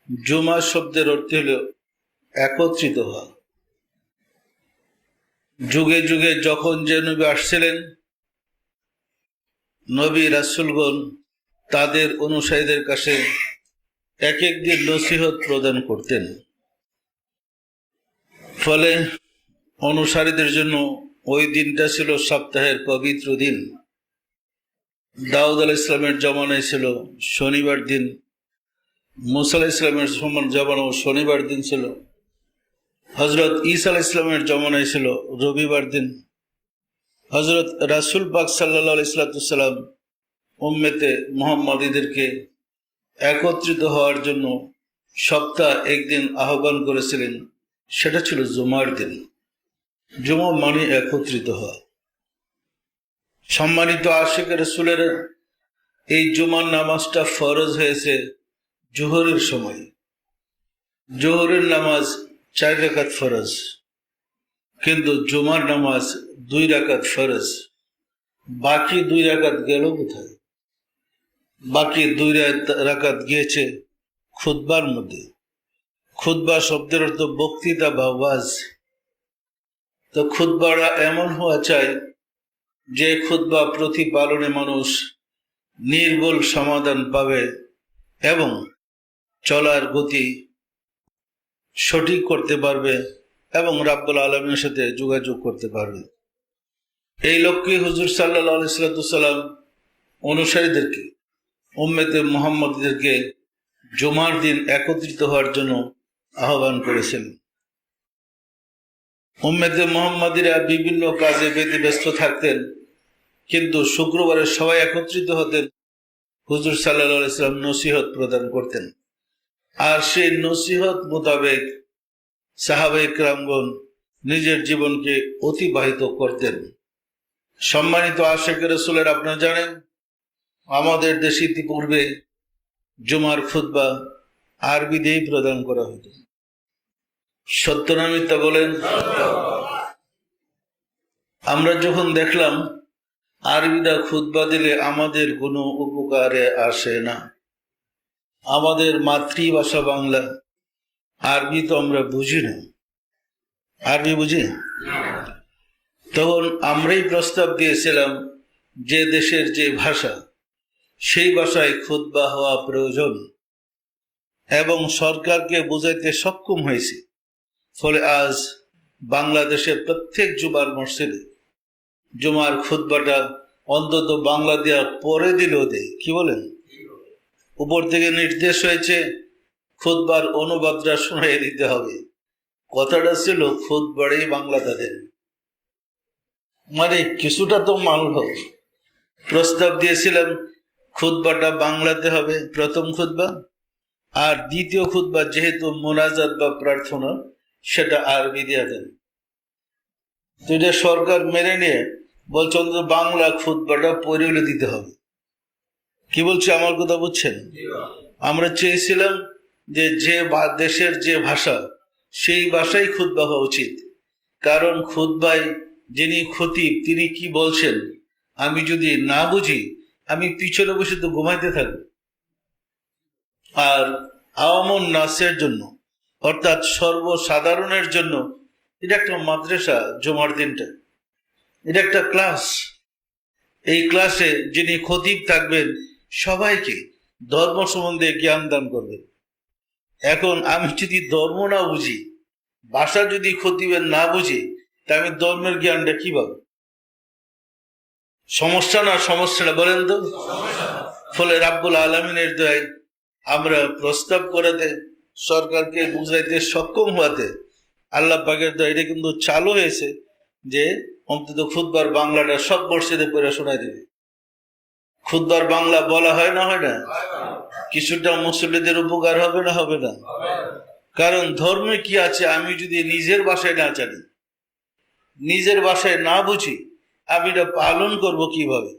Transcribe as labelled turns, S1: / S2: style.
S1: জুমা শব্দের অর্থ হল একত্রিত হওয়া। যুগে যুগে যখন যে নবী আসছিলেন, নবী রাসূলগণ তাদের অনুসারীদের কাছে এক এক দিন নসিহত প্রদান করতেন। ফলে অনুসারীদের জন্য ওই দিনটা ছিল সপ্তাহের পবিত্র দিন। দাউদ আলাইহিস সালামের জমানায় ছিল শনিবার দিন, মুসা আলাইহিস সালামের জমানায় শনিবার দিন ছিল, হযরত ঈসা আলাইহিস সালামের জমানায় ছিল রবিবার দিন। হযরত রাসূল পাক সাল্লাল্লাহু আলাইহি সাল্লাম উম্মতে মুহাম্মাদীদেরকে একত্রিত হওয়ার জন্য সপ্তাহ একদিন আহ্বান করেছিলেন, সেটা ছিল জুমার দিন। জুমা মানে একত্রিত হওয়া। সম্মানিত আশিকে রাসূলের এই জুমার নামাজটা ফরজ হয়েছে জোহরের সময়। জোহরের নামাজ 4 রাকাত ফরজ, কিন্তু জুমার নামাজ 2 রাকাত ফরজ। বাকি 2 রাকাত গেল কোথায়? বাকি 2 রাকাত গিয়েছে খুতবার মধ্যে। খুতবা শব্দের অর্থ বক্তৃতা বা ওয়াজ। তো খুতবাটা এমন হওয়া চাই যে খুতবা প্রতিপালনে মানুষ নির্ভুল সমাধান পাবে এবং চলার গতি সঠিক করতে পারবে এবং রাব্বুল আলামিনের সাথে যোগাযোগ করতে পারবে। এই লক্ষ্যে হুজুর সাল্লাল্লাহু আলাইহি সাল্লাম অনুসারীদেরকে, উম্মতে মুহাম্মাদীদেরকে জুমার দিন একত্রিত হওয়ার জন্য আহ্বান করেছেন। উম্মতে মুহাম্মাদীরা বিভিন্ন কাজে ব্যতিব্যস্ত থাকতেন, কিন্তু শুক্রবারে সবাই একত্রিত হতেন। হুজুর সাল্লাল্লাহু আলাইহি সাল্লাম নসিহত প্রদান করতেন, আর সেই নসিহত মোতাবেক সাহাবায়ে কেরামগণ নিজের জীবনকে অতিবাহিত করতেন। সম্মানিত আশিকে রাসূলের, আপনারা জানেন আমাদের দেশে ইতিপূর্বে জুমার খুতবা আরবি দিয়েই প্রদান করা হতো। সত্য না মিথ্যা বলেন? আমরা যখন দেখলাম আরবিদা খুতবা দিলে আমাদের কোনো উপকারে আসে না, আমাদের মাতৃভাষা বাংলা, আরবি তো আমরা বুঝি না, আরবি বুঝি, তখন আমরাই প্রস্তাব দিয়েছিলাম যে দেশের যে ভাষা সেই ভাষায় খুতবা হওয়া প্রয়োজন, এবং সরকারকে বোঝাইতে সক্ষম হয়েছে। ফলে আজ বাংলাদেশের প্রত্যেক জুমার মসজিদে জুমার খুতবাটা অন্তত বাংলা দেওয়ার পরে দিলেও দেয়। কি বলেন? উপর থেকে নির্দেশ হয়েছে খুতবার অনুবাদটা শোনাই দিতে হবে। কথাটা ছিল খুতবারই বাংলা তাদের, মানে কিছুটা তো মানল। প্রস্তাব দিয়েছিলাম খুতবাটা বাংলাতে হবে প্রথম খুতবা, আর দ্বিতীয় খুতবা যেহেতু মোনাজাত বা প্রার্থনা, সেটা আরবি দেওয়া দেন। তো এটা সরকার মেনে নিয়ে বলছে অন্তত বাংলা খুতবাটা পড়ে দিতে হবে। কি বলছে আমার কথা বুঝছেন? আমরা চেয়েছিলাম যে দেশের যে ভাষা সেই ভাষাই খুতবা হওয়া উচিত, কারণ খুতবায় যিনি খতিব তিনি কি বলছেন আমি যদি না বুঝি, আমি পিছনে বসে তো ঘুমাইতে থাকবো। আর আওয়ামুন নাসের জন্য, অর্থাৎ সর্বসাধারণের জন্য এটা একটা মাদ্রাসা। জুমার দিনটা এটা একটা ক্লাস। এই ক্লাসে যিনি খতিব থাকবেন সবাইকে ধর্ম সম্বন্ধে জ্ঞান দান করবেন। এখন আমি যদি ধর্ম না বুঝি, ভাষা যদি খতিবের না বুঝি, তা আমি ধর্মের জ্ঞানটা কি পাবো? সমস্যা না? সমস্যাটা বলেন তো। ফলে রাব্বুল আলামিনের দয়ায় আমরা প্রস্তাব করাতে, সরকারকে বুঝাইতে সক্ষম হওয়াতে আল্লাহ পাকের দয়া এটা কিন্তু চালু হয়েছে যে অন্তত খুতবার বাংলাটা সব মসজিদে পড়ে শোনাই দেবে। খুতবার বাংলা বলা হয় না, হয় না? কিছুটা মুসল্লিদের উপকার হবে না, হবে না? কারণ ধর্মে কি আছে আমি যদি নিজের ভাষায় না জানি, নিজের ভাষায় না বুঝি, আমি এটা পালন করব কিভাবে?